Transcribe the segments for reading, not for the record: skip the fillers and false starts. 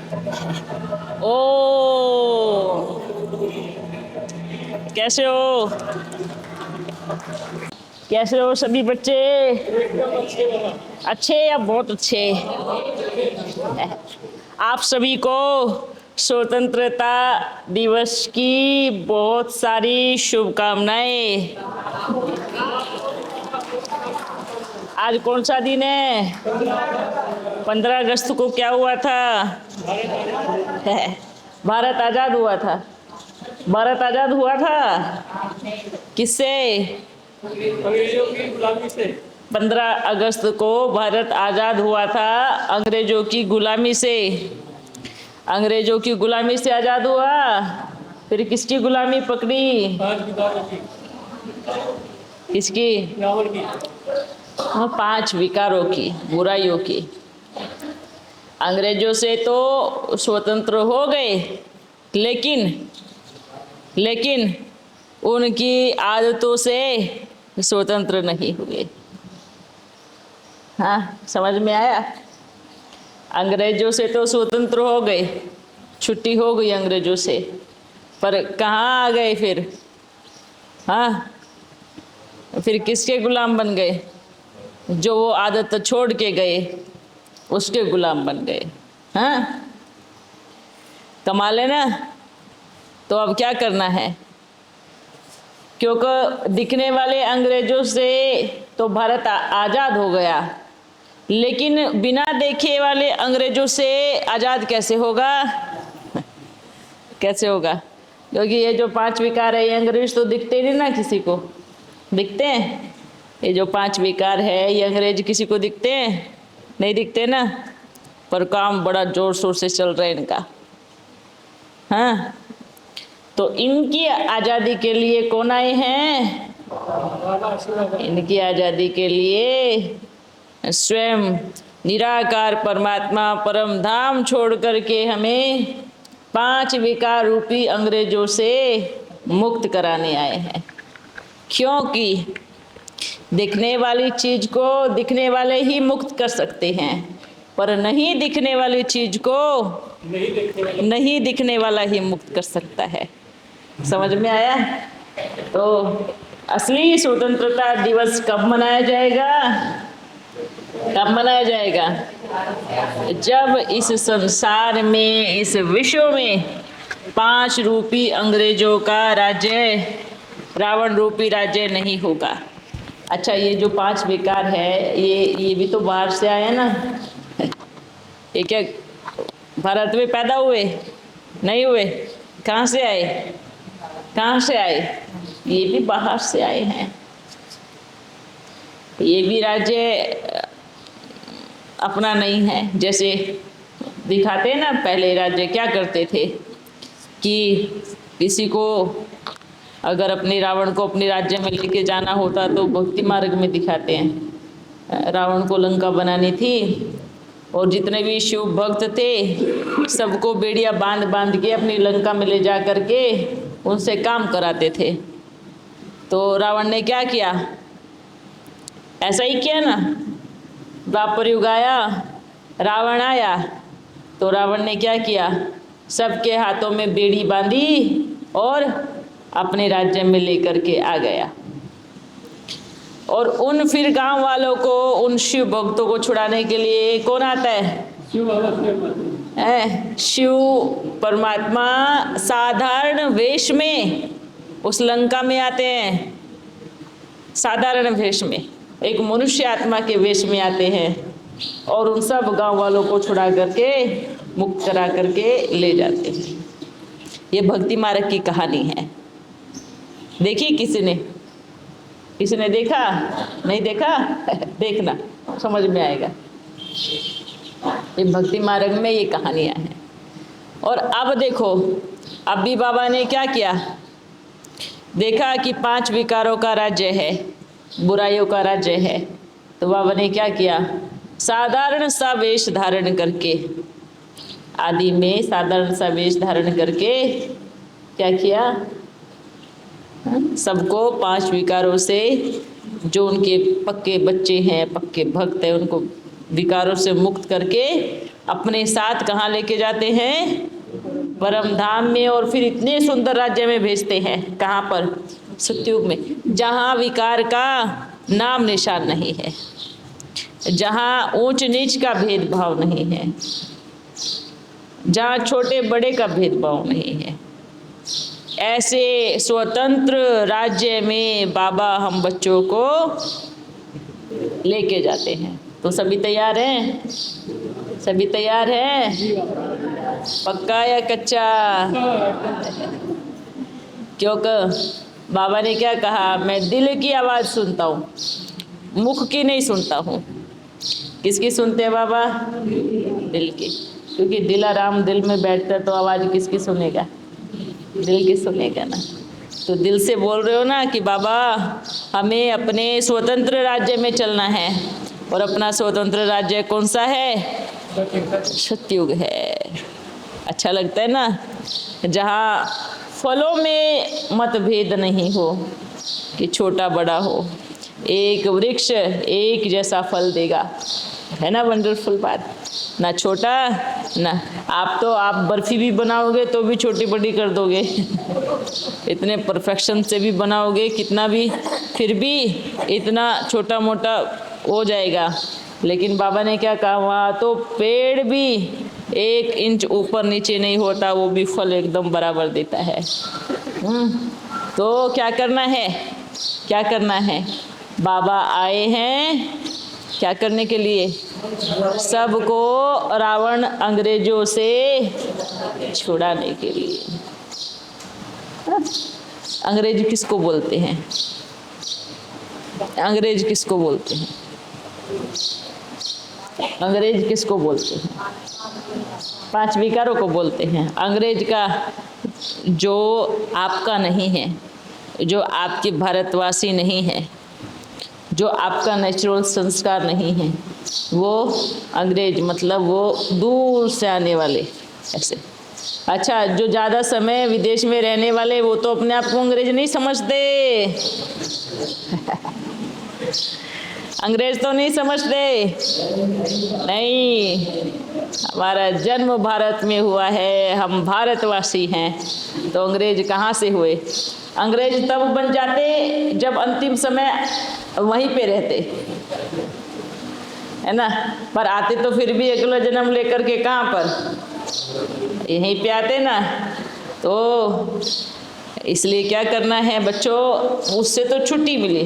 ओ, कैसे हो? कैसे हो सभी बच्चे? अच्छे या बहुत अच्छे? आप सभी को स्वतंत्रता दिवस की बहुत सारी शुभकामनाएं। आज कौन सा दिन है? 15 अगस्त को क्या हुआ था? भारत आजाद हुआ था। भारत आजाद हुआ था किससे? अंग्रेजों की गुलामी से। 15 अगस्त को भारत आजाद हुआ था अंग्रेजों की गुलामी से। अंग्रेजों की गुलामी से आजाद हुआ। फिर किसकी गुलामी पकड़ी? किसकी? हाँ, 5 विकारों की, बुराइयों की। अंग्रेजों से तो स्वतंत्र हो गए, लेकिन उनकी आदतों से स्वतंत्र नहीं हुए। हाँ, समझ में आया? अंग्रेजों से तो स्वतंत्र हो गए, छुट्टी हो गई अंग्रेजों से, पर कहाँ आ गए फिर? हाँ, फिर किसके गुलाम बन गए? जो वो आदत छोड़ के गए उसके गुलाम बन गए। हाँ, कमाल है ना? तो अब क्या करना है? क्योंकि दिखने वाले अंग्रेजों से तो भारत आजाद हो गया, लेकिन बिना देखे वाले अंग्रेजों से आजाद कैसे होगा? कैसे होगा? क्योंकि ये जो 5 विकार है, ये अंग्रेज तो दिखते नहीं ना किसी को। दिखते हैं? ये जो 5 विकार है, ये अंग्रेज किसी को दिखते हैं? नहीं दिखते ना। पर काम बड़ा जोर शोर से चल रहा है इनका। हाँ, तो इनकी आजादी के लिए कौन आए हैं? इनकी आजादी के लिए स्वयं निराकार परमात्मा परम धाम छोड़ करके हमें 5 विकार रूपी अंग्रेजों से मुक्त कराने आए हैं। क्योंकि दिखने वाली चीज को दिखने वाले ही मुक्त कर सकते हैं, पर नहीं दिखने वाली चीज को नहीं दिखने वाला ही मुक्त कर सकता है। समझ में आया? तो असली स्वतंत्रता दिवस कब मनाया जाएगा? कब मनाया जाएगा? जब इस संसार में, इस विश्व में 5 रूपी अंग्रेजों का राज्य, रावण रूपी राज्य नहीं होगा। अच्छा, ये जो 5 विकार है, ये भी तो बाहर से आया ना? ये क्या भारत में पैदा हुए? नहीं हुए। कहाँ से आए? कहाँ से आए? ये भी बाहर से आए हैं। ये भी राज्य अपना नहीं है। जैसे दिखाते हैं ना, पहले राज्य क्या करते थे कि किसी को अगर अपने रावण को अपने राज्य में लेके जाना होता तो भक्ति मार्ग में दिखाते हैं। रावण को लंका बनानी थी और जितने भी शिव भक्त थे सबको बेड़िया बांध बांध के अपनी लंका में ले जा करके उनसे काम कराते थे। तो रावण ने क्या किया? ऐसा ही किया ना। द्वापर युग आया, रावण आया, तो रावण ने क्या किया? सबके हाथों में बेड़ी बांधी और अपने राज्य में लेकर के आ गया। और उन फिर गांव वालों को, उन शिव भक्तों को छुड़ाने के लिए कौन आता है? शिव परमात्मा साधारण वेश में उस लंका में आते हैं। साधारण वेश में, एक मनुष्य आत्मा के वेश में आते हैं और उन सब गांव वालों को छुड़ा करके, मुक्त करा करके ले जाते हैं। ये भक्ति मार्ग की कहानी है। देखी किसी ने? किसी ने देखा? नहीं देखा? देखना, समझ में आएगा। ये भक्ति मार्ग में ये कहानियां हैं। और अब देखो, अब भी बाबा ने क्या किया? देखा कि 5 विकारों का राज्य है, बुराइयों का राज्य है, तो बाबा ने क्या किया? साधारण सा वेश धारण करके, आदि में साधारण सा वेश धारण करके क्या किया? सबको 5 विकारों से, जो उनके पक्के बच्चे हैं, पक्के भक्त हैं, उनको विकारों से मुक्त करके अपने साथ कहाँ लेके जाते हैं? परम धाम में, और फिर इतने सुंदर राज्य में भेजते हैं। कहाँ पर? सतयुग में, जहाँ विकार का नाम निशान नहीं है, जहाँ ऊंच नीच का भेदभाव नहीं है, जहाँ छोटे बड़े का भेदभाव नहीं है। ऐसे स्वतंत्र राज्य में बाबा हम बच्चों को लेके जाते हैं। तो सभी तैयार हैं? सभी तैयार हैं? पक्का या कच्चा? क्योंकि बाबा ने क्या कहा? मैं दिल की आवाज़ सुनता हूँ, मुख की नहीं सुनता हूँ। किसकी सुनते हैं बाबा? दिल की। क्योंकि दिलाराम दिल में बैठता तो आवाज़ किसकी सुनेगा? दिल की सुनेगा ना। तो दिल से बोल रहे हो ना कि बाबा हमें अपने स्वतंत्र राज्य में चलना है। और अपना स्वतंत्र राज्य कौन सा है? सतयुग है। अच्छा लगता है ना, जहाँ फलों में मतभेद नहीं हो कि छोटा बड़ा हो, एक वृक्ष एक जैसा फल देगा। है ना वंडरफुल बात? ना छोटा ना, आप बर्फी भी बनाओगे तो भी छोटी बड़ी कर दोगे इतने परफेक्शन से भी बनाओगे कितना भी, फिर भी इतना छोटा मोटा हो जाएगा। लेकिन बाबा ने क्या कहा? वहाँ तो पेड़ भी 1 इंच ऊपर नीचे नहीं होता, वो भी फल एकदम बराबर देता है। तो क्या करना है? क्या करना है? बाबा आए हैं क्या करने के लिए? सबको रावण अंग्रेजों से छुड़ाने के लिए। अंग्रेज किसको बोलते हैं? अंग्रेज किसको बोलते हैं? अंग्रेज किसको बोलते हैं? 5 विकारों को बोलते हैं। अंग्रेज का जो आपका नहीं है, जो आपके भारतवासी नहीं है, जो आपका नेचुरल संस्कार नहीं है, वो अंग्रेज, मतलब वो दूर से आने वाले ऐसे। अच्छा, जो ज़्यादा समय विदेश में रहने वाले वो तो अपने आप को अंग्रेज नहीं समझते अंग्रेज तो नहीं समझते, नहीं। हमारा जन्म भारत में हुआ है, हम भारतवासी हैं। तो अंग्रेज कहाँ से हुए? अंग्रेज तब बन जाते जब अंतिम समय वहीं पे रहते, है ना। पर आते तो फिर भी अगला जन्म लेकर के कहाँ पर? यहीं पे आते ना। तो इसलिए क्या करना है बच्चों? उससे तो छुट्टी मिली,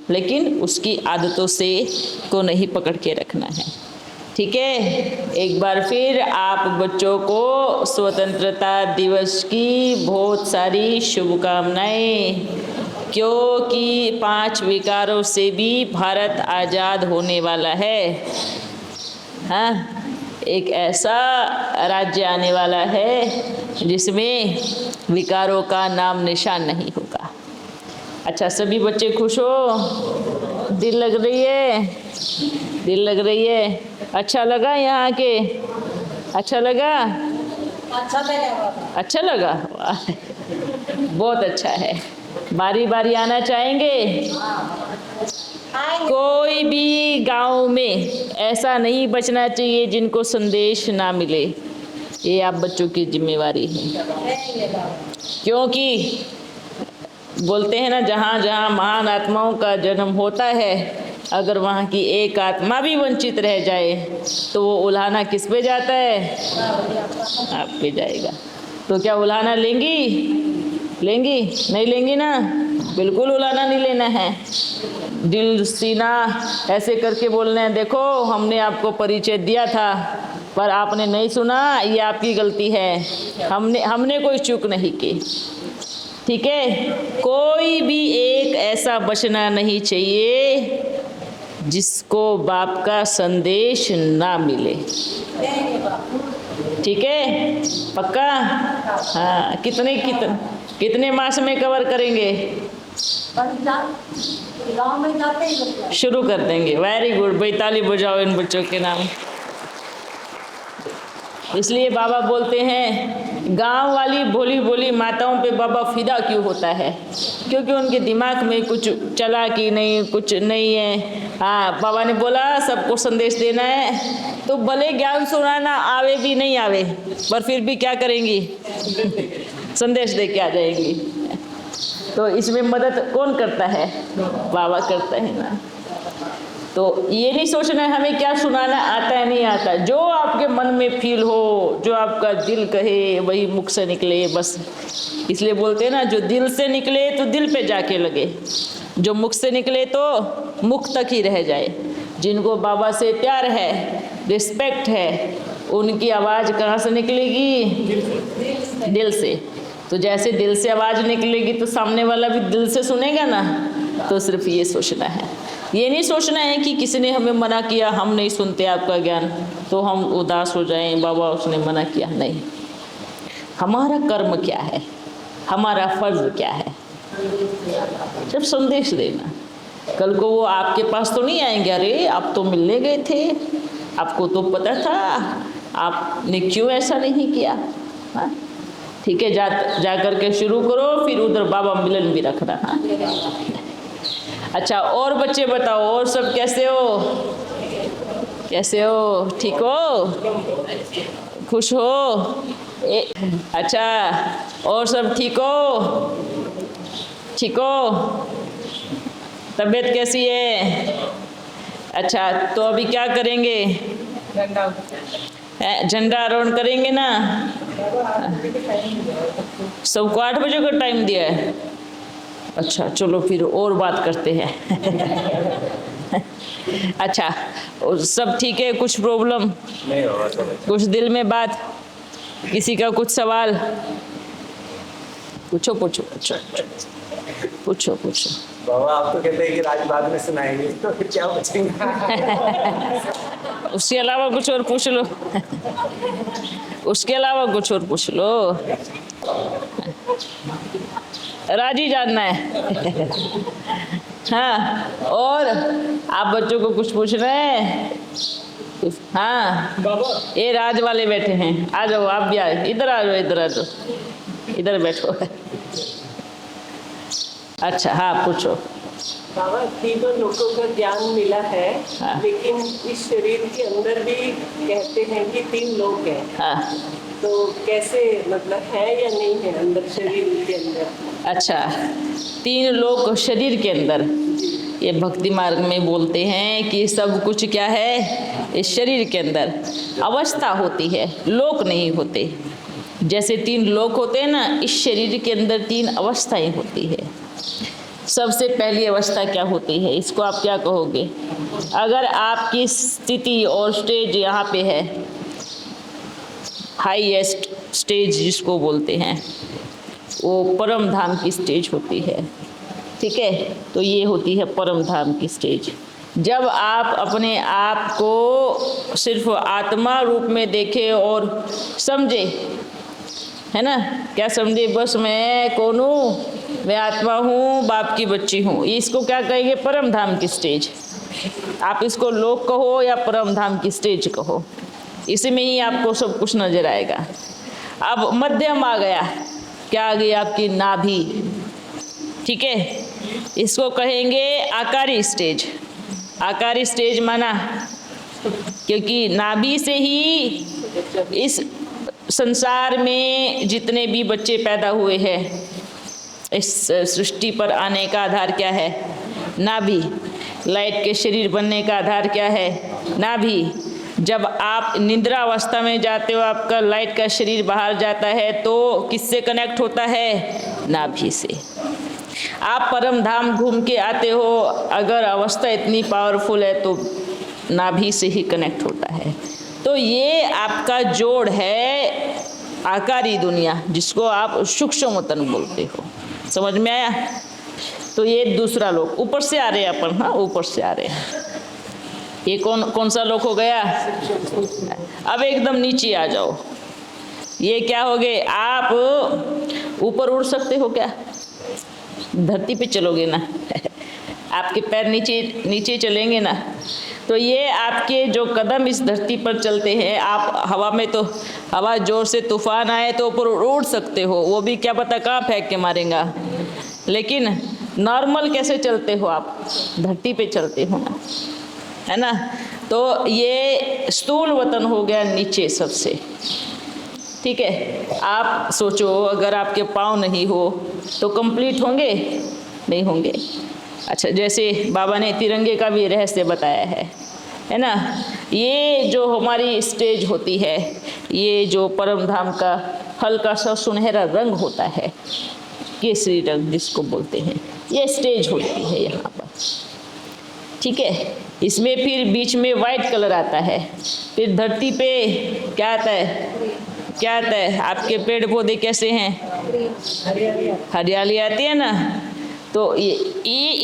लेकिन उसकी आदतों से को नहीं पकड़ के रखना है। ठीक है, एक बार फिर आप बच्चों को स्वतंत्रता दिवस की बहुत सारी शुभकामनाएं, क्योंकि 5 विकारों से भी भारत आज़ाद होने वाला है। हाँ, एक ऐसा राज्य आने वाला है जिसमें विकारों का नाम निशान नहीं होगा। अच्छा, सभी बच्चे खुश हो? दिल लग रही है? दिल लग रही है? अच्छा लगा यहाँ के? अच्छा लगा? अच्छा लगा? बहुत अच्छा है। बारी बारी आना चाहेंगे? कोई भी गांव में ऐसा नहीं बचना चाहिए जिनको संदेश ना मिले। ये आप बच्चों की जिम्मेवारी है, क्योंकि बोलते हैं ना, जहाँ जहाँ महान आत्माओं का जन्म होता है, अगर वहाँ की एक आत्मा भी वंचित रह जाए तो वो उल्हाना किस पे जाता है? आप पे जाएगा। तो क्या उल्हाना लेंगी? लेंगी? नहीं लेंगी ना, बिल्कुल उल्हाना नहीं लेना है। दिल सीना ऐसे करके बोलना है, देखो हमने आपको परिचय दिया था पर आपने नहीं सुना, ये आपकी गलती है, हमने कोई चूक नहीं की। ठीक है, कोई भी एक ऐसा बचना नहीं चाहिए जिसको बाप का संदेश ना मिले। ठीक है, पक्का? हाँ, कितने मास में कवर करेंगे? शुरू कर देंगे। वेरी गुड, भाई ताली बजाओ इन बच्चों के नाम। इसलिए बाबा बोलते हैं गांव वाली भोली भोली माताओं पे बाबा फिदा क्यों होता है, क्योंकि उनके दिमाग में कुछ चला कि नहीं, कुछ नहीं है। हाँ, बाबा ने बोला सबको संदेश देना है, तो भले ज्ञान सुनाना आवे भी नहीं आवे, पर फिर भी क्या करेंगी संदेश दे के आ जाएंगी। तो इसमें मदद कौन करता है? बाबा करता है ना। तो ये नहीं सोचना है हमें क्या सुनाना आता है नहीं आता, जो आपके मन में फील हो, जो आपका दिल कहे वही मुख से निकले बस। इसलिए बोलते हैं ना, जो दिल से निकले तो दिल पे जाके लगे, जो मुख से निकले तो मुख तक ही रह जाए। जिनको बाबा से प्यार है, रिस्पेक्ट है, उनकी आवाज़ कहाँ से निकलेगी? दिल से। तो जैसे दिल से आवाज़ निकलेगी तो सामने वाला भी दिल से सुनेगा ना। तो सिर्फ ये सोचना है, ये नहीं सोचना है कि किसी ने हमें मना किया, हम नहीं सुनते आपका ज्ञान तो हम उदास हो जाएं, बाबा उसने मना किया। नहीं, हमारा कर्म क्या है, हमारा फर्ज क्या है? जब संदेश देना, कल को वो आपके पास तो नहीं आएंगे, अरे आप तो मिलने गए थे, आपको तो पता था, आपने क्यों ऐसा नहीं किया। हाँ ठीक है, जा करके शुरू करो, फिर उधर बाबा मिलन भी रखना। हाँ अच्छा, और बच्चे बताओ, और सब कैसे हो? कैसे हो? ठीक हो? खुश हो? अच्छा, और सब ठीक हो? ठीक हो? तबीयत कैसी है? अच्छा, तो अभी क्या करेंगे? झंडा आरोहण करेंगे ना। सबको 8 बजे का टाइम दिया है। अच्छा चलो फिर और बात करते हैं। अच्छा, सब ठीक है? कुछ प्रॉब्लम नहीं होगा? कुछ दिल में बात, किसी का कुछ सवाल? पूछो पूछो पूछो पूछो पूछो। बाबा आप तो कहते हैं कि राज बाद में सुनाएंगे, तो फिर क्या बचेगा? उसके अलावा कुछ और पूछ लो। उसके अलावा कुछ और पूछ लो। राजी जानना है। हाँ, और आप बच्चों को कुछ पूछ रहे हैं? हाँ, ये राज वाले बैठे हैं, आ जाओ आप भी, आए इधर आ जाओ, इधर आ जाओ, इधर बैठो। अच्छा हाँ पूछो। बाबा, तीनों लोगों का ज्ञान मिला है। हाँ। लेकिन इस शरीर के अंदर भी कहते हैं कि 3 लोग हैं। हाँ तो कैसे, मतलब है या नहीं है अंदर शरीर के अंदर? अच्छा, 3 लोग शरीर के अंदर, ये भक्ति मार्ग में बोलते हैं कि सब कुछ क्या है, इस शरीर के अंदर अवस्था होती है, लोक नहीं होते। जैसे 3 लोक होते हैं ना, इस शरीर के अंदर 3 अवस्थाएं होती है। सबसे पहली अवस्था क्या होती है, इसको आप क्या कहोगे? अगर आपकी स्थिति और स्टेज यहाँ पे है, हाईएस्ट स्टेज जिसको बोलते हैं, वो परम धाम की स्टेज होती है। ठीक है, तो ये होती है परम धाम की स्टेज। जब आप अपने आप को सिर्फ आत्मा रूप में देखें और समझे, है ना, क्या समझे? बस मैं कौन हूँ? मैं आत्मा हूँ, बाप की बच्ची हूँ। इसको क्या कहेंगे? परम धाम की स्टेज। आप इसको लोक कहो या परम धाम की स्टेज कहो, इसमें ही आपको सब कुछ नजर आएगा। अब मध्यम आ गया, क्या आ गई? आपकी नाभि। ठीक है, इसको कहेंगे आकारी स्टेज। आकारी स्टेज माना क्योंकि नाभि से ही इस संसार में जितने भी बच्चे पैदा हुए हैं, इस सृष्टि पर आने का आधार क्या है? नाभि। लाइट के शरीर बनने का आधार क्या है? नाभि। जब आप निद्रा अवस्था में जाते हो, आपका लाइट का शरीर बाहर जाता है, तो किससे कनेक्ट होता है? नाभि से। आप परम धाम घूम के आते हो, अगर अवस्था इतनी पावरफुल है तो नाभि से ही कनेक्ट होता है। तो ये आपका जोड़ है आकारी दुनिया, जिसको आप सूक्ष्म तन बोलते हो। समझ में आया? तो ये दूसरा लोक, ऊपर से आ रहे हैं अपन। हाँ, ऊपर से आ रहे हैं। ये कौन सा लोक हो गया? अब एकदम नीचे आ जाओ। ये क्या हो गए? आप ऊपर उड़ सकते हो क्या? धरती पे चलोगे ना? आपके पैर नीचे नीचे चलेंगे ना? तो ये आपके जो कदम इस धरती पर चलते हैं, आप हवा में तो हवा जोर से तूफान आए तो ऊपर उड़ सकते हो, वो भी क्या पता कहाँ फेंक के मारेगा, लेकिन नॉर्मल कैसे चलते हो आप, धरती पे चलते हो ना, है ना। तो ये स्थूल वतन हो गया नीचे सबसे, ठीक है। आप सोचो अगर आपके पाँव नहीं हो तो कंप्लीट होंगे, नहीं होंगे। अच्छा, जैसे बाबा ने तिरंगे का भी रहस्य बताया है ना। ये जो हमारी स्टेज होती है, ये जो परम धाम का हल्का सा सुनहरा रंग होता है, केसरी रंग जिसको बोलते हैं, ये स्टेज होती है यहाँ पर, ठीक है। इसमें फिर बीच में वाइट कलर आता है, फिर धरती पे क्या आता है, क्या आता है, आपके पेड़ पौधे कैसे हैं, हरियाली आती है ना। तो ये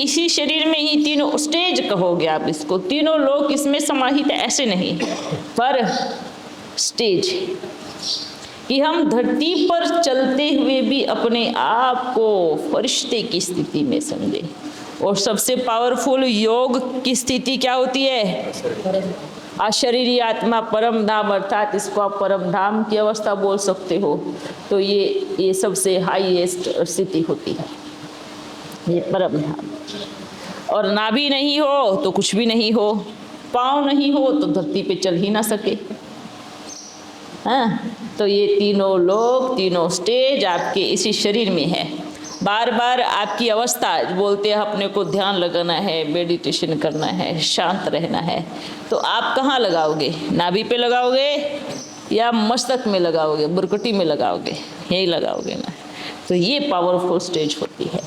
इसी शरीर में ही तीनों स्टेज कहोगे आप इसको, तीनों लोग इसमें समाहित ऐसे नहीं, पर स्टेज कि हम धरती पर चलते हुए भी अपने आप को फरिश्ते की स्थिति में समझे। और सबसे पावरफुल योग की स्थिति क्या होती है, अशरीरी आत्मा परम धाम, अर्थात इसको आप परम धाम की अवस्था बोल सकते हो। तो ये सबसे हाईएस्ट स्थिति होती है, ये परम धाम। और नाभि नहीं हो तो कुछ भी नहीं हो, पाँव नहीं हो तो धरती पे चल ही ना सके, हाँ। तो ये तीनों लोग, तीनों स्टेज आपके इसी शरीर में है। बार बार आपकी अवस्था बोलते हैं अपने को ध्यान लगाना है, मेडिटेशन करना है, शांत रहना है, तो आप कहाँ लगाओगे, नाभि पे लगाओगे या मस्तक में लगाओगे, बुरकटी में लगाओगे, यही लगाओगे ना। तो ये पावरफुल स्टेज होती है।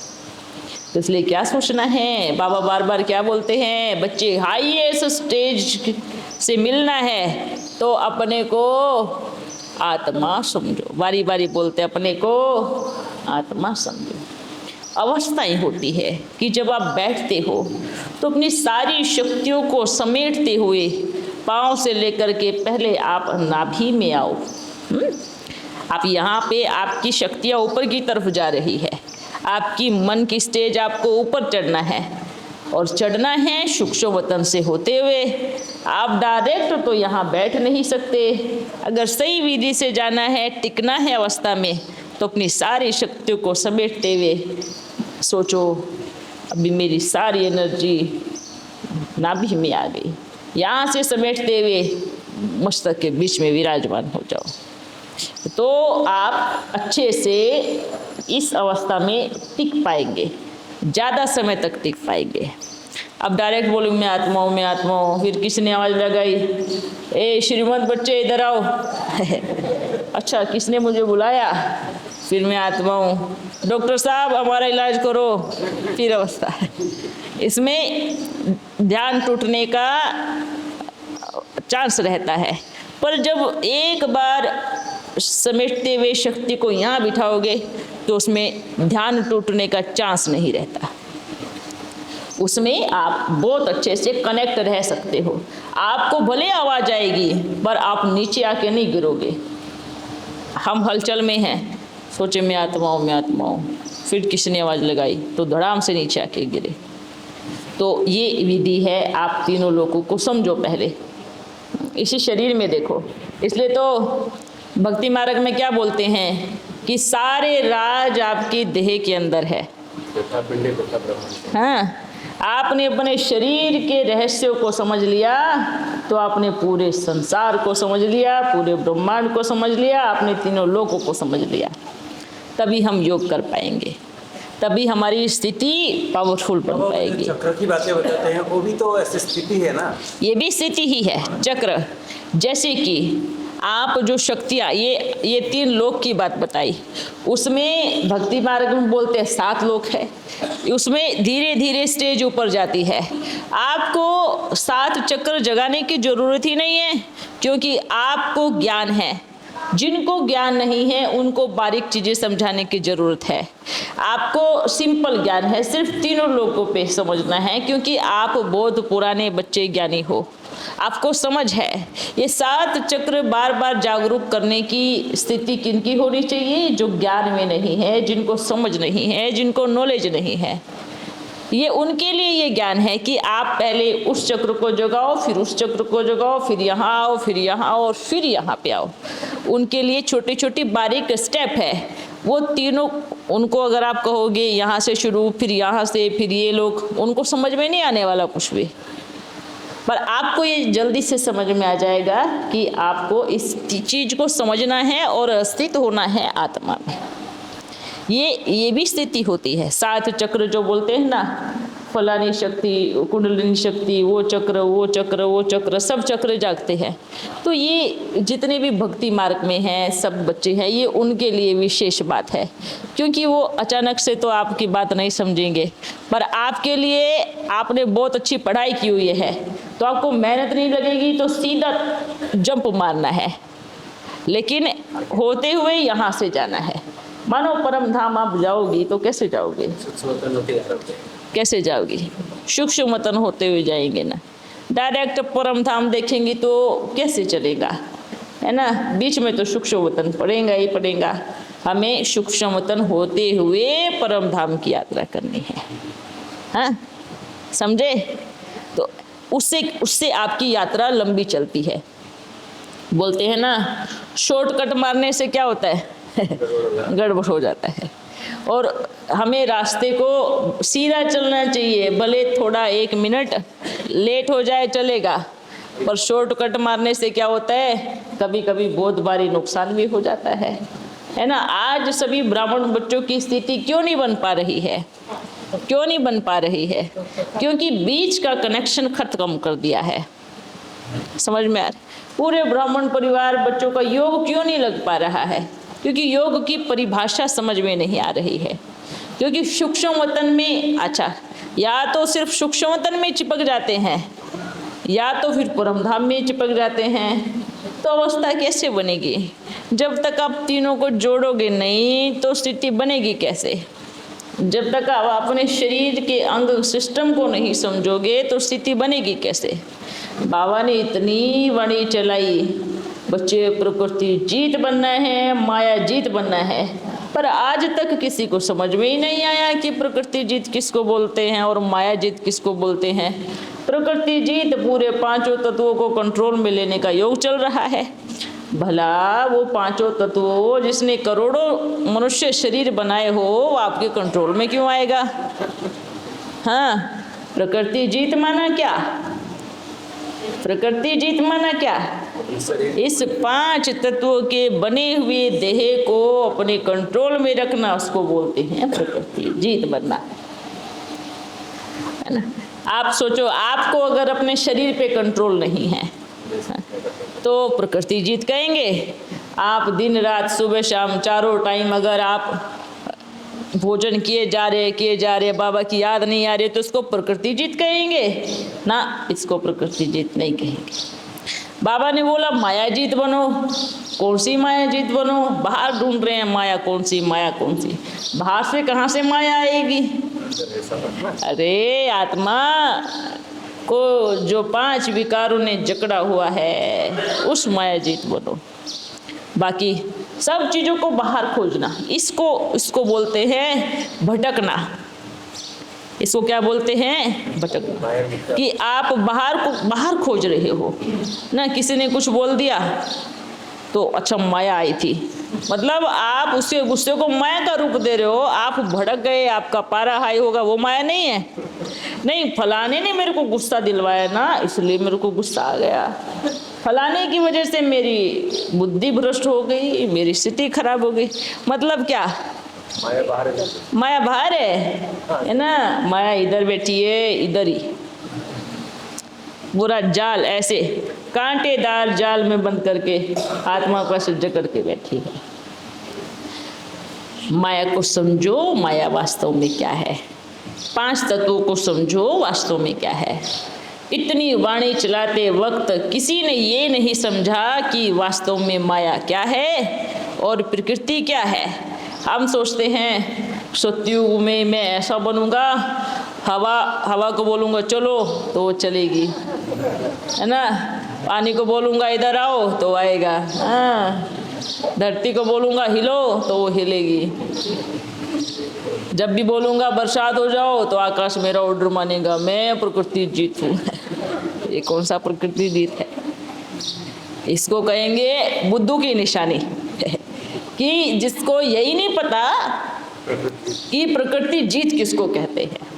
तो इसलिए क्या सोचना है, बाबा बार बार क्या बोलते हैं, बच्चे हाईएस्ट स्टेज से मिलना है तो अपने को आत्मा समझो। बारी बारी बोलते अपने को आत्मा समझो। अवस्थाएं होती है कि जब आप बैठते हो तो अपनी सारी शक्तियों को समेटते हुए पाँव से लेकर के पहले आप नाभि में आओ। आप यहाँ पे आपकी शक्तियाँ ऊपर की तरफ जा रही है, आपकी मन की स्टेज आपको ऊपर चढ़ना है, और चढ़ना है सूक्ष्म वतन से होते हुए। आप डायरेक्ट तो यहाँ बैठ नहीं सकते, अगर सही विधि से जाना है, टिकना है अवस्था में, तो अपनी सारी शक्तियों को समेटते हुए सोचो अभी मेरी सारी एनर्जी नाभि में आ गई, यहाँ से समेटते हुए मस्तक के बीच में विराजमान हो जाओ। तो आप अच्छे से इस अवस्था में टिक पाएंगे, ज़्यादा समय तक टिक पाएंगे। अब डायरेक्ट बोलूँ मैं आत्मा हूँ, फिर किसने आवाज़ लगाई, ए श्रीमंत बच्चे इधर आओ अच्छा किसने मुझे बुलाया, फिर मैं आत्मा हूँ, डॉक्टर साहब हमारा इलाज करो, फिर अवस्था है। इसमें ध्यान टूटने का चांस रहता है। पर जब एक बार समेटते हुए शक्ति को यहाँ बिठाओगे तो उसमें ध्यान टूटने का चांस नहीं रहता, उसमें आप बहुत अच्छे से कनेक्ट रह सकते हो। आपको भले आवाज़ आएगी पर आप नीचे आके नहीं गिरोगे। हम हलचल में हैं, सोचे मैं आत्मा हूँ, फिर किसने आवाज़ लगाई तो धड़ाम से नीचे आके गिरे। तो ये विधि है, आप तीनों लोगों को समझो पहले, इसी शरीर में देखो। इसलिए तो भक्ति मार्ग में क्या बोलते हैं कि सारे राज आपकी देह के अंदर है। हाँ, आपने अपने शरीर के रहस्यों को समझ लिया तो आपने पूरे संसार को समझ लिया, पूरे ब्रह्मांड को समझ लिया, आपने तीनों लोगों को समझ लिया। तभी हम योग कर पाएंगे, तभी हमारी स्थिति पावरफुल बन पाएगी। चक्र की बातें बताते हैं, वो भी तो ऐसी स्थिति है ना, ये भी स्थिति ही है चक्र। जैसे कि आप जो शक्तियाँ, ये 3 लोक की बात बताई, उसमें भक्ति मार्ग में बोलते हैं 7 लोक है, उसमें धीरे धीरे स्टेज ऊपर जाती है। आपको 7 चक्र जगाने की ज़रूरत ही नहीं है, क्योंकि आपको ज्ञान है। जिनको ज्ञान नहीं है उनको बारीक चीज़ें समझाने की ज़रूरत है। आपको सिंपल ज्ञान है, सिर्फ तीनों लोगों पे समझना है, क्योंकि आप बहुत पुराने बच्चे ज्ञानी हो, आपको समझ है। ये 7 चक्र बार बार जागरूक करने की स्थिति किनकी होनी चाहिए? जो ज्ञान में नहीं है, जिनको समझ नहीं है, जिनको नॉलेज नहीं है। ये उनके लिए ये ज्ञान है कि आप पहले उस चक्र को जगाओ, फिर उस चक्र को जगाओ, फिर यहाँ आओ, फिर यहाँ आओ और फिर यहाँ पे आओ। उनके लिए छोटी छोटी बारीक स्टेप है। वो तीनों उनको अगर आप कहोगे यहाँ से शुरू, फिर यहाँ से, फिर ये लोग, उनको समझ में नहीं आने वाला कुछ भी। पर आपको ये जल्दी से समझ में आ जाएगा कि आपको इस चीज़ को समझना है और स्थित होना है आत्मा में। ये भी स्थिति होती है। 7 चक्र जो बोलते हैं ना, फलानी शक्ति, कुंडलिनी शक्ति, वो चक्र, वो चक्र, वो चक्र, सब चक्र जागते हैं। तो ये जितने भी भक्ति मार्ग में हैं सब बच्चे हैं, ये उनके लिए विशेष बात है, क्योंकि वो अचानक से तो आपकी बात नहीं समझेंगे। पर आपके लिए आपने बहुत अच्छी पढ़ाई की हुई है, तो आपको मेहनत नहीं लगेगी, तो सीधा जंप मारना है, लेकिन होते हुए यहाँ से जाना है। मानो परम धाम आप जाओगी तो कैसे जाओगे? कैसे जाओगी? सूक्ष्म मतन होते हुए जाएंगे ना। डायरेक्ट परम धाम देखेंगी तो कैसे चलेगा, है ना? बीच में तो सूक्ष्म मतन पड़ेगा ही पड़ेगा। हमें सूक्ष्म मतन होते हुए परम धाम की यात्रा करनी है, हाँ, समझे? तो उससे आपकी यात्रा लंबी चलती है। बोलते हैं ना, शॉर्टकट मारने से क्या होता है? गड़बड़ हो जाता है। और हमें रास्ते को सीधा चलना चाहिए, भले थोड़ा 1 मिनट लेट हो जाए चलेगा, पर शॉर्टकट मारने से क्या होता है, कभी कभी बहुत भारी नुकसान भी हो जाता है ना? आज सभी ब्राह्मण बच्चों की स्थिति क्यों नहीं बन पा रही है? क्यों नहीं बन पा रही है? क्योंकि बीच का कनेक्शन खत्म कर दिया है। समझ में आ रहा? पूरे ब्राह्मण परिवार बच्चों का योग क्यों नहीं लग पा रहा है? क्योंकि योग की परिभाषा समझ में नहीं आ रही है। क्योंकि सूक्ष्म वतन में, अच्छा, या तो सिर्फ सूक्ष्म वतन में चिपक जाते हैं, या तो फिर परमधाम में चिपक जाते हैं। तो अवस्था कैसे बनेगी? जब तक आप तीनों को जोड़ोगे नहीं तो स्थिति बनेगी कैसे? जब तक आप अपने शरीर के अंग सिस्टम को नहीं समझोगे तो स्थिति बनेगी कैसे? बाबा ने इतनी वाणी चलाई, बच्चे प्रकृति जीत बनना है, माया जीत बनना है, पर आज तक किसी को समझ में ही नहीं आया कि प्रकृति जीत किसको बोलते हैं और माया जीत किसको बोलते हैं। प्रकृति जीत पूरे 5 तत्वों को कंट्रोल में लेने का योग चल रहा है। भला वो 5 तत्वों जिसने करोड़ों मनुष्य शरीर बनाए हो, वो आपके कंट्रोल में क्यों आएगा? हाँ, प्रकृति जीत माना क्या? प्रकृति जीत माना क्या? इस 5 तत्वों के बने हुए देह को अपने कंट्रोल में रखना, उसको बोलते हैं प्रकृति जीत बनना, है ना? आप सोचो, आपको अगर अपने शरीर पे कंट्रोल नहीं है तो प्रकृति जीत कहेंगे? आप दिन रात सुबह शाम चारों टाइम अगर आप भोजन किए जा रहे, बाबा की याद नहीं आ रही, तो इसको प्रकृति जीत कहेंगे ना? इसको प्रकृति जीत नहीं कहेंगे। बाबा ने बोला माया जीत बनो। कौन सी माया जीत बनो? बाहर ढूंढ रहे हैं माया कौन सी, माया कौन सी? बाहर से कहाँ से माया आएगी? अरे आत्मा को जो 5 विकारों ने जकड़ा हुआ है, उस माया जीत बनो। बाकी सब चीज़ों को बाहर खोजना, इसको बोलते हैं भटकना। इसको क्या बोलते हैं? भटकना। कि आप बाहर खोज रहे हो ना। किसी ने कुछ बोल दिया तो अच्छा माया आई थी, मतलब आप उसके गुस्से को माया का रूप दे रहे हो। आप भड़क गए, आपका पारा हाई होगा, वो माया नहीं है। नहीं, फलाने ने मेरे को गुस्सा दिलवाया ना, इसलिए मेरे को गुस्सा आ गया। फलाने की वजह से मेरी बुद्धि भ्रष्ट हो गई, मेरी स्थिति खराब हो गई। मतलब क्या? माया बाहर है। माया बाहर है ना? माया इधर बैठी है, इधर ही पूरा जाल, ऐसे कांटेदार जाल में बंद करके आत्मा का सज्जा करके बैठी है। माया को समझो, माया वास्तव में क्या है। 5 तत्वों को समझो, वास्तव में क्या है। इतनी वाणी चलाते वक्त किसी ने ये नहीं समझा कि वास्तव में माया क्या है और प्रकृति क्या है। हम सोचते हैं सतयुग में मैं ऐसा बनूंगा, हवा को बोलूँगा चलो तो वो चलेगी, है ना? पानी को बोलूँगा इधर आओ तो आएगा, हाँ। धरती को बोलूँगा हिलो तो वो हिलेगी। जब भी बोलूँगा बरसात हो जाओ तो आकाश मेरा ऑर्डर मानेगा, मैं प्रकृति जीत हूँ। ये कौन सा प्रकृति जीत है? इसको कहेंगे बुद्धू की निशानी कि जिसको यही नहीं पता कि प्रकृति जीत किसको कहते हैं।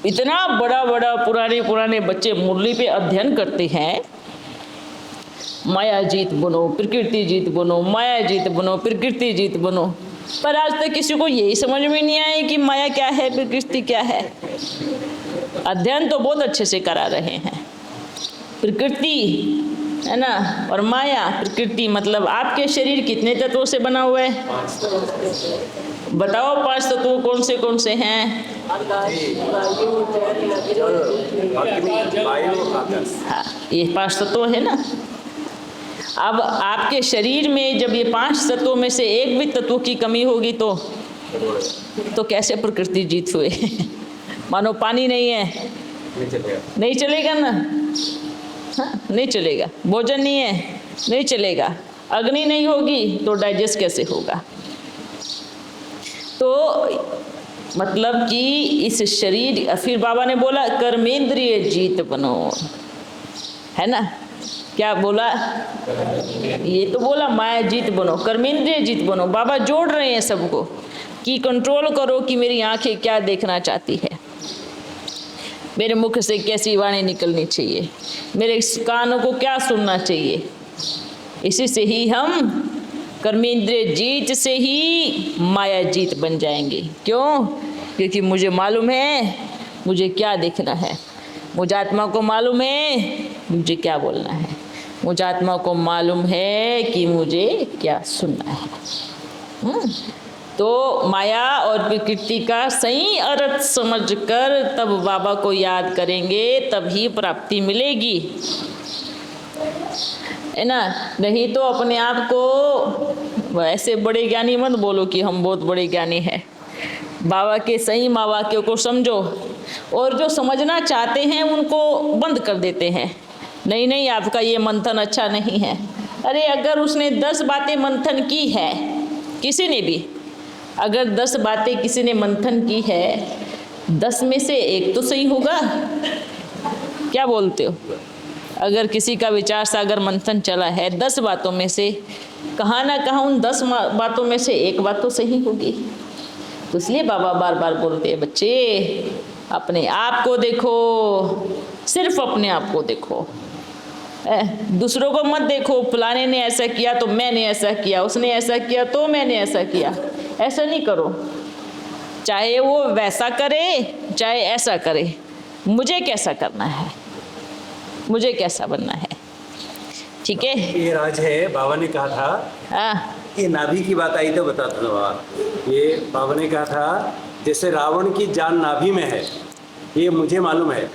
इतना बड़ा बड़ा पुराने बच्चे मुरली पे अध्ययन करते हैं, माया जीत बनो, प्रकृति जीत बनो, माया जीत बनो, प्रकृति जीत बनो, पर आज तक किसी को यही समझ में नहीं आया कि माया क्या है, प्रकृति क्या है। अध्ययन तो बहुत अच्छे से करा रहे हैं, प्रकृति है ना, और माया। प्रकृति मतलब आपके शरीर कितने तत्वों से बना हुआ है? बताओ 5 तत्व कौन से हैं? हाँ, ये 5 तत्व है ना। अब आपके शरीर में जब ये 5 तत्वों में से एक भी तत्व की कमी होगी तो कैसे प्रकृति जीत हुए? मानो पानी नहीं है, नहीं चलेगा ना। हाँ, नहीं चलेगा। भोजन नहीं है, नहीं चलेगा। अग्नि नहीं होगी तो डाइजेस्ट कैसे होगा? तो मतलब कि इस शरीर, फिर बाबा ने बोला कर्मेंद्रिय जीत बनो, है ना। क्या बोला? ये तो बोला माया जीत बनो, कर्मेंद्रिय जीत बनो। बाबा जोड़ रहे हैं सबको कि कंट्रोल करो कि मेरी आंखें क्या देखना चाहती है, मेरे मुख से कैसी वाणी निकलनी चाहिए, मेरे कानों को क्या सुनना चाहिए। इसी से ही हम कर्मेंद्रिय जीत से ही माया जीत बन जाएंगे। क्यों? क्योंकि मुझे मालूम है मुझे क्या देखना है, मुझे आत्मा को मालूम है मुझे क्या बोलना है, मुझे आत्मा को मालूम है कि मुझे क्या सुनना है। तो माया और प्रकृति का सही अर्थ समझकर तब बाबा को याद करेंगे, तभी प्राप्ति मिलेगी, है ना। नहीं तो अपने आप को ऐसे बड़े ज्ञानी मत बोलो कि हम बहुत बड़े ज्ञानी हैं। बाबा के सही महावाक्यों को समझो, और जो समझना चाहते हैं उनको बंद कर देते हैं। नहीं, आपका ये मंथन अच्छा नहीं है। अरे अगर उसने 10 बातें मंथन की है, किसी ने भी अगर 10 बातें किसी ने मंथन की है, 10 में से एक तो सही होगा। क्या बोलते हो? अगर किसी का विचार सागर मंथन चला है 10 बातों में से, कहाँ ना कहाँ उन 10 बातों में से एक बात तो सही होगी। तो इसलिए बाबा बार बार बोलते हैं, बच्चे अपने आप को देखो, सिर्फ अपने आप को देखो, दूसरों को मत देखो। फलाने ने ऐसा किया तो मैंने ऐसा किया, उसने ऐसा किया तो मैंने ऐसा किया। ऐसा नहीं करो, चाहे वो वैसा करे चाहे ऐसा करे, मुझे कैसा करना है, मुझे कैसा बनना है। ठीक है, ये राज है। बाबा ने कहा था, ये नाभि की बात आई तो बताता था बाबा। ये बाबा ने कहा था जैसे रावण की जान नाभि में है, ये मुझे मालूम है।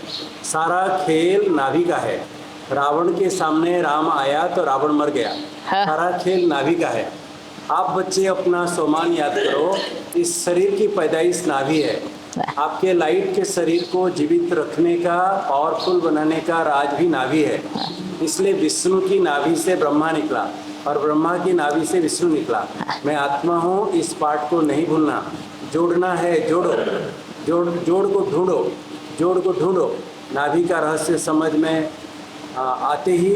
सारा खेल नाभि का है। रावण के सामने राम आया तो रावण मर गया। हाँ। सारा खेल नाभि का है। आप बच्चे अपना सोमान याद करो, इस शरीर की पैदाइश नाभि है। आपके लाइट के शरीर को जीवित रखने का, पावरफुल बनाने का राज भी नाभि है। इसलिए विष्णु की नाभि से ब्रह्मा निकला और ब्रह्मा की नाभि से विष्णु निकला। मैं आत्मा हूँ, इस पाठ को नहीं भूलना। जोड़ना है, जोड़ो, जोड़ को ढूंढो, जोड़ को ढूंढो। नाभि का रहस्य समझ में आते ही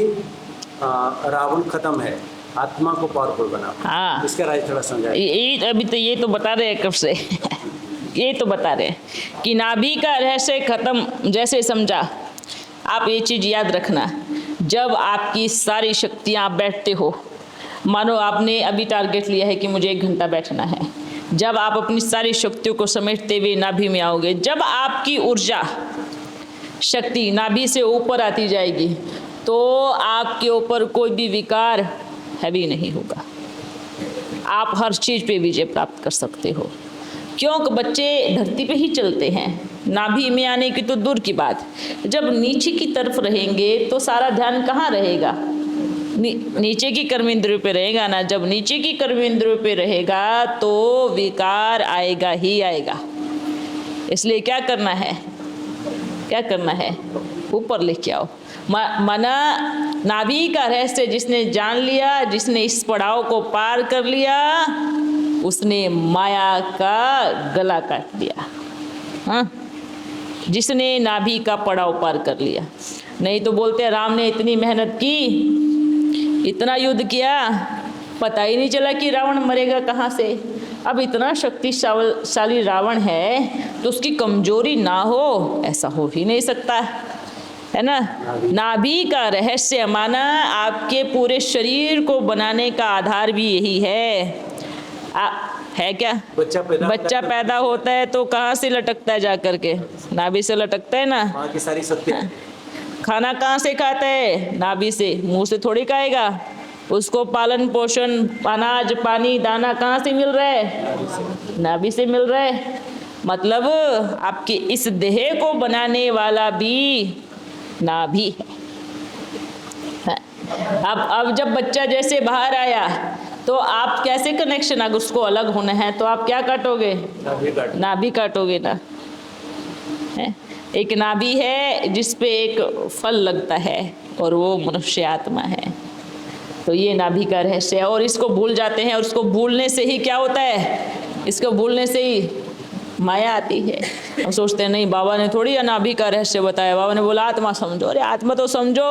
रावण खत्म है। आत्मा को पावरफुल बनाओ। हाँ, इसका राज थोड़ा समझा। अभी तो ये तो बता रहे हैं कब से ये तो बता रहे हैं कि नाभि का रहस्य खत्म जैसे समझा। आप ये चीज़ याद रखना, जब आपकी सारी शक्तियाँ आप बैठते हो, मानो आपने अभी टारगेट लिया है कि मुझे 1 घंटा बैठना है, जब आप अपनी सारी शक्तियों को समेटते हुए नाभि में आओगे, जब आपकी ऊर्जा शक्ति नाभि से ऊपर आती जाएगी, तो आपके ऊपर कोई भी विकार हैवी नहीं होगा। आप हर चीज़ पे विजय प्राप्त कर सकते हो। क्योंकि बच्चे धरती पे ही चलते हैं, नाभि में आने की तो दूर की बात। जब नीचे की तरफ रहेंगे तो सारा ध्यान कहाँ रहेगा? नीचे की कर्मेंद्रियों पे रहेगा ना। जब नीचे की कर्मेंद्रियों पे रहेगा तो विकार आएगा ही आएगा। इसलिए क्या करना है, क्या करना है? ऊपर लेके आओ। माना नाभि का रहस्य जिसने जान लिया, जिसने इस पड़ाव को पार कर लिया, उसने माया का गला काट दिया। हाँ, जिसने नाभि का पड़ाव पार कर लिया। नहीं तो बोलते राम ने इतनी मेहनत की, इतना युद्ध किया, पता ही नहीं चला कि रावण मरेगा कहाँ से। अब इतना शक्तिशाली रावण है तो उसकी कमजोरी ना हो, ऐसा हो ही नहीं सकता, है ना। नाभि का रहस्य माना आपके पूरे शरीर को बनाने का आधार भी यही है। है क्या? बच्चा पैदा होता है तो कहाँ से लटकता है? जा करके नाभि से लटकता है ना। वहाँ की सारी सत्य। खाना कहाँ से खाता है? नाभि से। मुंह से थोड़ी खाएगा। उसको पालन पोषण, अनाज पानी दाना कहाँ से मिल रहा है? नाभि से मिल रहा है। मतलब आपके इस देह को बनाने वाला भी नाभि है। अब जब बच्चा जैसे बाहर आया तो आप कैसे कनेक्शन, अगर उसको अलग होना है तो आप क्या काटोगे? नाभि काटोगे ना। है? एक नाभि है जिस पे एक फल लगता है और वो मनुष्य आत्मा है। तो ये नाभि का रहस्य है। और इसको भूल जाते हैं, और उसको भूलने से ही क्या होता है? इसको भूलने से ही माया आती है। हम सोचते हैं नहीं, बाबा ने थोड़ी नाभि का रहस्य बताया, बाबा ने बोला आत्मा समझो। अरे आत्मा तो समझो,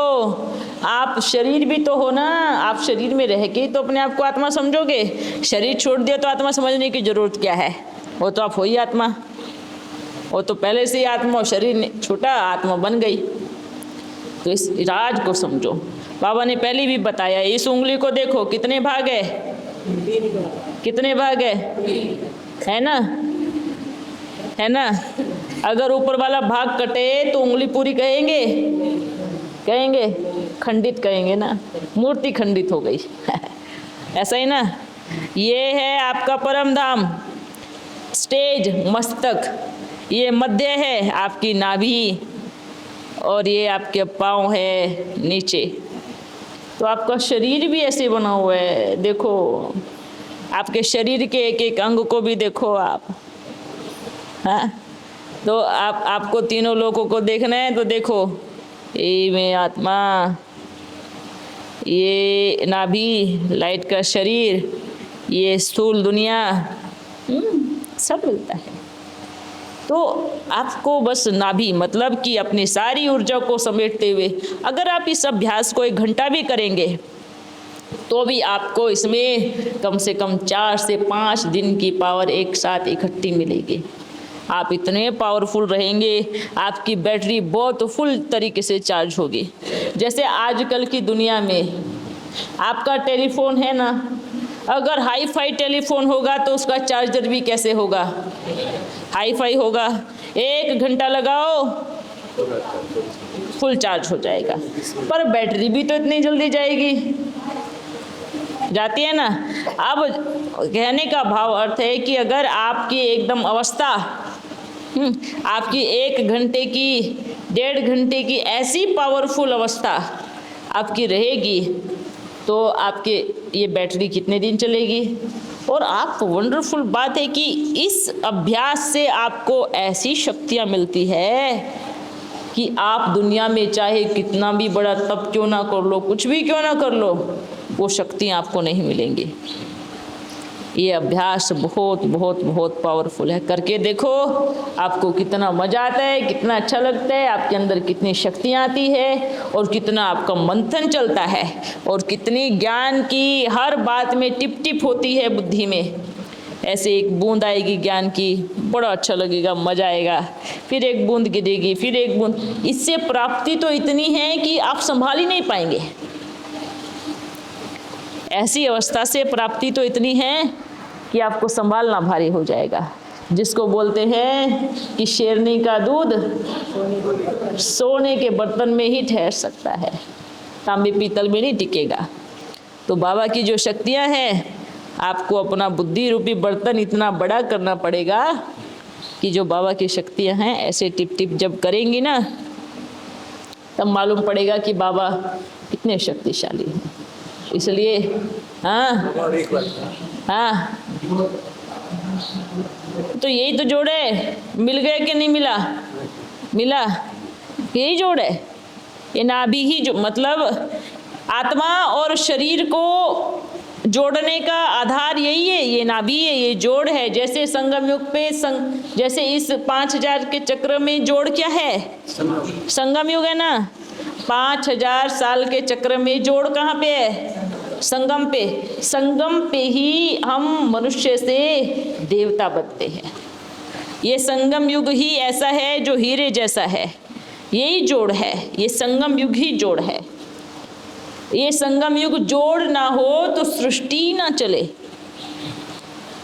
आप शरीर भी तो हो ना। आप शरीर में रह के तो अपने आप को आत्मा समझोगे। शरीर छोड़ दिया तो आत्मा समझने की जरूरत क्या है? वो तो आप हो ही आत्मा। वो तो पहले से ही आत्मा, और शरीर छूटा, आत्मा बन गई। तो इस राज को समझो। बाबा ने पहले भी बताया, इस उंगली को देखो कितने भाग है? कितने भाग है ना? है ना? अगर ऊपर वाला भाग कटे तो उंगली पूरी कहेंगे? कहेंगे? खंडित कहेंगे ना। मूर्ति खंडित हो गई। ऐसा ही ना। ये है आपका परम धाम, स्टेज मस्तक, ये मध्य है आपकी नाभि, और ये आपके पाँव है नीचे। तो आपका शरीर भी ऐसे बना हुआ है। देखो आपके शरीर के एक एक अंग को भी देखो आप। हाँ, तो आपको तीनों लोगों को देखना है तो देखो, ये मैं आत्मा, ये नाभि, लाइट का शरीर, ये स्थूल दुनिया, सब मिलता है। तो आपको बस नाभि मतलब कि अपनी सारी ऊर्जा को समेटते हुए अगर आप इस अभ्यास को 1 घंटा भी करेंगे तो भी आपको इसमें कम से कम 4 से 5 दिन की पावर एक साथ इकट्ठी मिलेगी। आप इतने पावरफुल रहेंगे, आपकी बैटरी बहुत फुल तरीके से चार्ज होगी। जैसे आजकल की दुनिया में आपका टेलीफोन है ना, अगर हाई फाई टेलीफोन होगा तो उसका चार्जर भी कैसे होगा? हाई फाई होगा। 1 घंटा लगाओ फुल चार्ज हो जाएगा, पर बैटरी भी तो इतनी जल्दी जाएगी, जाती है ना। अब कहने का भाव अर्थ है कि अगर आपकी एकदम अवस्था आपकी 1 घंटे की 1.5 घंटे की ऐसी पावरफुल अवस्था आपकी रहेगी तो आपके ये बैटरी कितने दिन चलेगी। और आप वंडरफुल बात है कि इस अभ्यास से आपको ऐसी शक्तियाँ मिलती है कि आप दुनिया में चाहे कितना भी बड़ा तप क्यों ना कर लो, कुछ भी क्यों ना कर लो, वो शक्तियाँ आपको नहीं मिलेंगी। ये अभ्यास बहुत बहुत बहुत पावरफुल है। करके देखो आपको कितना मज़ा आता है, कितना अच्छा लगता है, आपके अंदर कितनी शक्तियाँ आती है और कितना आपका मंथन चलता है और कितनी ज्ञान की हर बात में टिप टिप होती है बुद्धि में। ऐसे एक बूंद आएगी ज्ञान की, बड़ा अच्छा लगेगा, मज़ा आएगा, फिर एक बूंद गिरेगी, फिर एक बूंद। इससे प्राप्ति तो इतनी है कि आप संभाल ही नहीं पाएंगे। ऐसी अवस्था से प्राप्ति तो इतनी है कि आपको संभालना भारी हो जाएगा। जिसको बोलते हैं कि शेरनी का दूध सोने के बर्तन में ही ठहर सकता है, तांबे पीतल में नहीं टिकेगा। तो बाबा की जो शक्तियाँ हैं, आपको अपना बुद्धि रूपी बर्तन इतना बड़ा करना पड़ेगा कि जो बाबा की शक्तियाँ हैं ऐसे टिप टिप जब करेंगी ना, तब मालूम पड़ेगा कि बाबा कितने शक्तिशाली हैं। इसलिए हाँ तो यही तो जोड़ है। मिल गए कि नहीं मिला? मिला, यही जोड़ है। ये नाभि ही जो मतलब आत्मा और शरीर को जोड़ने का आधार यही है, ये नाभि है, ये जोड़ है। जैसे संगम युग पे जैसे इस 5000 के चक्र में जोड़ क्या है? संगम युग है ना। 5000 साल के चक्र में जोड़ कहाँ पे है? संगम पे। संगम पे ही हम मनुष्य से देवता बनते हैं। ये संगम युग ही ऐसा है जो हीरे जैसा है, यही जोड़ है, ये संगम युग ही जोड़ है। ये संगम युग जोड़ ना हो तो सृष्टि ना चले।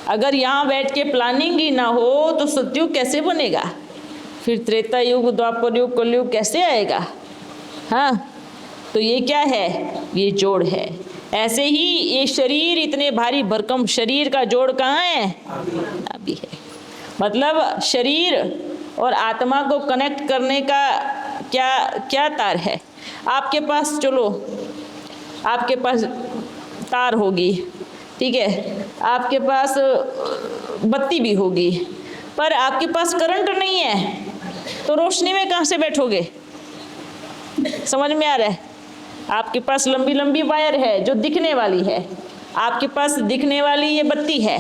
अगर यहाँ बैठ के प्लानिंग ही ना हो तो सतयुग कैसे बनेगा? फिर त्रेता युग, द्वापर युग, कलयुग कैसे आएगा? हाँ, तो ये क्या है? ये जोड़ है। ऐसे ही ये शरीर, इतने भारी भरकम शरीर का जोड़ कहाँ है? अभी है। मतलब शरीर और आत्मा को कनेक्ट करने का क्या क्या तार है? आपके पास, चलो आपके पास तार होगी, ठीक है, आपके पास बत्ती भी होगी, पर आपके पास करंट नहीं है, तो रोशनी में कहाँ से बैठोगे? समझ में आ रहा है? आपके पास लंबी लंबी वायर है जो दिखने वाली है, आपके पास दिखने वाली ये बत्ती है,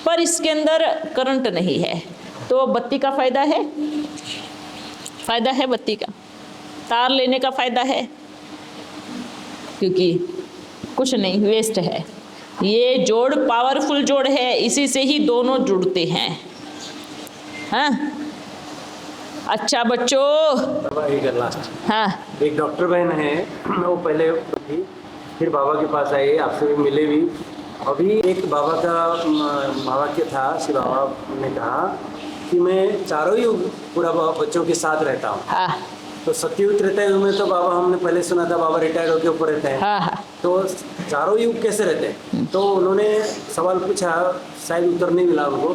पर इसके अंदर करंट नहीं है, तो बत्ती का फायदा है? फायदा है बत्ती का? तार लेने का फायदा है? क्योंकि कुछ नहीं, वेस्ट है। ये जोड़ पावरफुल जोड़ है, इसी से ही दोनों जुड़ते हैं। हाँ, अच्छा बच्चों। एक लास्ट, हाँ, एक डॉक्टर बहन है, वो पहले थी, फिर बाबा के पास आई, आपसे भी मिले भी। अभी एक बाबा का वाक्य था, शिव बाबा ने कहा कि मैं चारों युग पूरा बच्चों के साथ रहता हूँ। हाँ, तो सतयुग त्रेता युग में तो बाबा, हमने पहले सुना था बाबा रिटायर होकर ऊपर रहते हैं। हाँ, हाँ, तो चारों युग कैसे रहते हैं? तो उन्होंने सवाल पूछा, शायद उत्तर नहीं मिला उनको।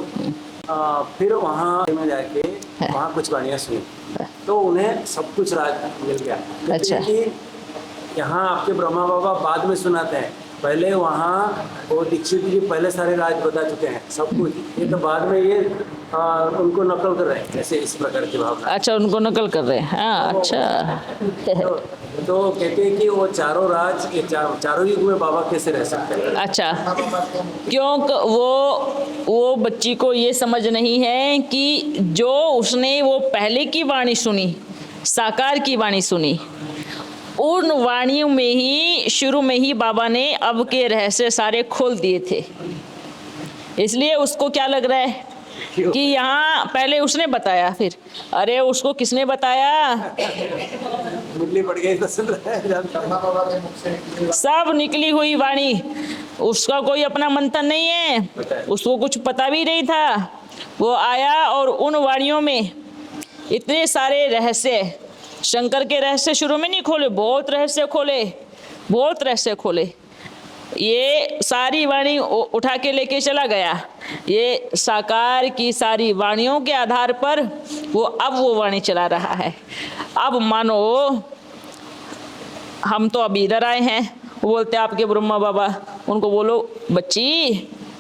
फिर वहाँ में जाके वहाँ कुछ वाणियाँ सुनी, तो उन्हें सब कुछ राज मिल गया। अच्छा। कि यहाँ आपके ब्रह्मा बाबा बाद में सुनाते हैं, पहले वहाँ वो दीक्षित जी पहले सारे राज बता चुके हैं सब कुछ, ये तो बाद में ये उनको नकल कर रहे हैं, ऐसे इस प्रकार की भावना। अच्छा, उनको नकल कर रहे हैं। हाँ, अच्छा। तो कहते हैं कि वो चारों राज, ये चारों युग में बाबा कैसे रह सकते हैं? अच्छा, क्योंकि वो बच्ची को ये समझ नहीं है कि जो उसने वो पहले की वाणी सुनी, साकार की वाणी सुनी, उन वाणियों में ही शुरू में ही बाबा ने अब के रहस्य सारे खोल दिए थे। इसलिए उसको क्या लग रहा है कि यहाँ पहले उसने बताया, फिर अरे उसको किसने बताया? मुरली पड़ गई तो सुन रहा है। सब निकली हुई वाणी, उसका कोई अपना मंथन नहीं है, उसको कुछ पता भी नहीं था। वो आया और उन वाणियों में इतने सारे रहस्य, शंकर के रहस्य शुरू में नहीं खोले, बहुत रहस्य खोले, बहुत रहस्य खोले। ये सारी वाणी उठा के लेके चला गया। ये साकार की सारी वाणियों के आधार पर वो वाणी चला रहा है। अब मानो हम तो अभी इधर आए हैं, वो बोलते आपके ब्रह्मा बाबा, उनको बोलो बच्ची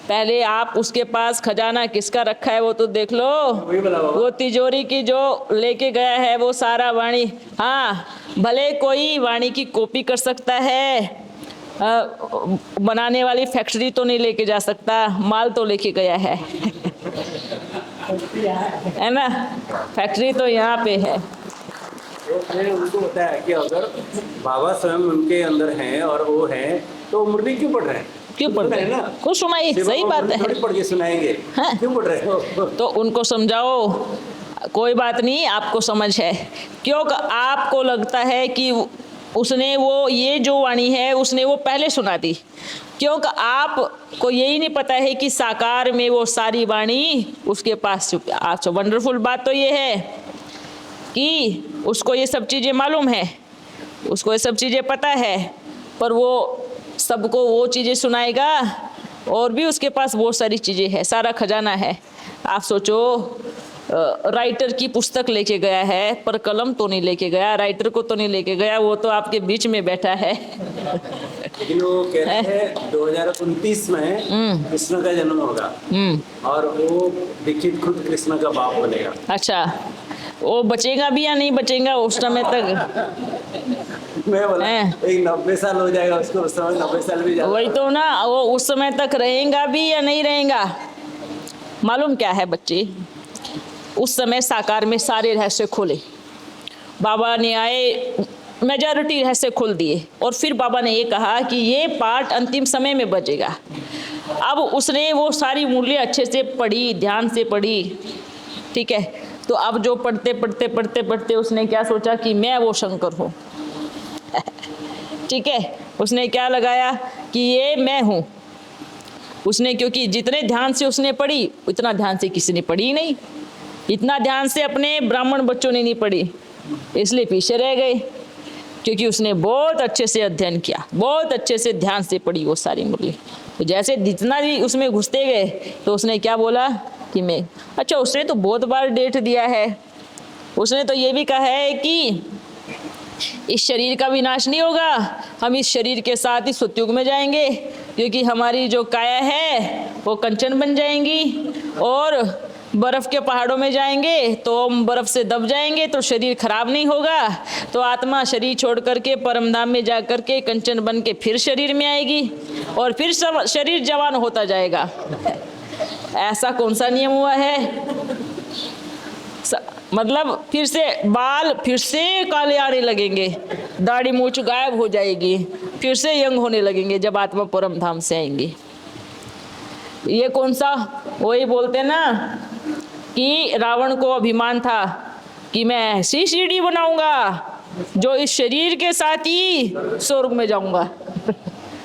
पहले आप उसके पास खजाना किसका रखा है वो तो देख लो, वो तिजोरी की जो लेके गया है वो सारा वाणी। हाँ, भले कोई वाणी की कॉपी कर सकता है, बनाने वाली फैक्ट्री तो नहीं लेके जा सकता, माल तो लेके गया है है ना, फैक्ट्री तो यहाँ पे है। मैंने उनको बताया कि अगर बाबा स्वयं उनके अंदर हैं और वो हैं, तो मुरली क्यों पढ़ रहे हैं? क्यों पढ़ रहे हैं? कुछ सुनाई, सही बात है, पढ़ के सुनाएंगे। हाँ? क्यों पढ़ रहे हो? तो उनको समझाओ, कोई बात नहीं, आपको समझ है, क्योंकि आपको लगता है कि उसने वो ये जो वाणी है उसने वो पहले सुना दी, क्योंकि आपको यही नहीं पता है कि साकार में वो सारी वाणी उसके पास चुकी। अच्छा, वंडरफुल बात तो ये है कि उसको ये सब चीज़ें मालूम है, उसको ये सब चीज़ें पता है, पर वो सबको वो चीज़ें सुनाएगा, और भी उसके पास बहुत सारी चीज़ें हैं, सारा खजाना है। आप सोचो, राइटर की पुस्तक लेके गया है पर कलम तो नहीं लेके गया, राइटर को तो नहीं लेके गया, वो तो आपके बीच में बैठा है। लेकिन वो कहते हैं 2029 में कृष्ण का जन्म होगा और वो दीक्षित खुद कृष्ण का बाप बनेगा। अच्छा, वो बचेगा भी या नहीं बचेगा उस समय तक मैं बोला हैं? एक 90 साल हो जाएगा उसको, उस समय 90 साल भी ज्यादा। वही तो ना, वो उस समय तक रहेगा भी या नहीं रहेगा। मालूम क्या है बच्चे, उस समय साकार में सारे रहस्य खोले, बाबा ने आए मेजॉरिटी रहस्य खोल दिए, और फिर बाबा ने ये कहा कि ये पाठ अंतिम समय में बचेगा। अब उसने वो सारी मूल्य अच्छे से पढ़ी, ध्यान से पढ़ी, ठीक है। तो अब जो पढ़ते पढ़ते पढ़ते पढ़ते उसने क्या सोचा कि मैं वो शंकर हूँ। ठीक है, उसने क्या लगाया कि ये मैं हूँ। उसने, क्योंकि जितने ध्यान से उसने पढ़ी उतना ध्यान से किसी ने पढ़ी ही नहीं, इतना ध्यान से अपने ब्राह्मण बच्चों ने नहीं पढ़ी, इसलिए पीछे रह गए। क्योंकि उसने बहुत अच्छे से अध्ययन किया, बहुत अच्छे से ध्यान से पढ़ी वो सारी मूल्य। तो जैसे जितना भी उसमें घुसते गए तो उसने क्या बोला कि मैं, अच्छा उसने तो बहुत बार डेट दिया है, उसने तो ये भी कहा है कि इस शरीर का विनाश नहीं होगा, हम इस शरीर के साथ ही सतयुग में जाएंगे, क्योंकि हमारी जो काया है वो कंचन बन जाएंगी, और बर्फ़ के पहाड़ों में जाएंगे तो हम बर्फ़ से दब जाएंगे, तो शरीर खराब नहीं होगा, तो आत्मा शरीर छोड़ करके परम धाम में जा करके कंचन बन के फिर शरीर में आएगी, और फिर सब शरीर जवान होता जाएगा। ऐसा कौन सा नियम हुआ है? मतलब फिर से बाल फिर से काले आने लगेंगे, दाढ़ी मूंछ गायब हो जाएगी, फिर से यंग होने लगेंगे जब आत्मा परम धाम से आएंगी। ये कौन सा? वही बोलते ना कि रावण को अभिमान था कि मैं ऐसी सीढ़ी बनाऊंगा जो इस शरीर के साथ ही स्वर्ग में जाऊंगा।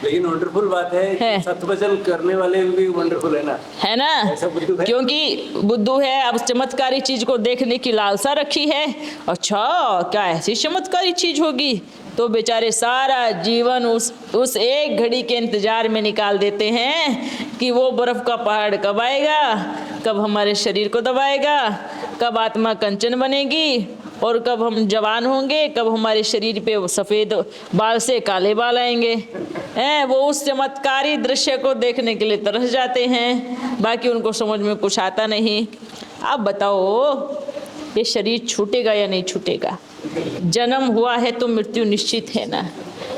लेकिन वंडरफुल बात है, सत्वचन करने वाले भी वंडरफुल है ना ऐसा बुद्धू है? क्योंकि बुद्धू है, अब चमत्कारी चीज को देखने की लालसा रखी है। अच्छा क्या ऐसी चमत्कारी चीज होगी, तो बेचारे सारा जीवन उस एक घड़ी के इंतजार में निकाल देते हैं कि वो बर्फ का पहाड़ कब आएगा, कब हमारे शरीर को दबाएगा, कब आत्मा कंचन बनेगी, और कब हम जवान होंगे, कब हमारे शरीर पे सफ़ेद बाल से काले बाल आएंगे। वो उस चमत्कारी दृश्य को देखने के लिए तरस जाते हैं, बाकी उनको समझ में कुछ आता नहीं। आप बताओ ये शरीर छूटेगा या नहीं छूटेगा? जन्म हुआ है तो मृत्यु निश्चित है ना,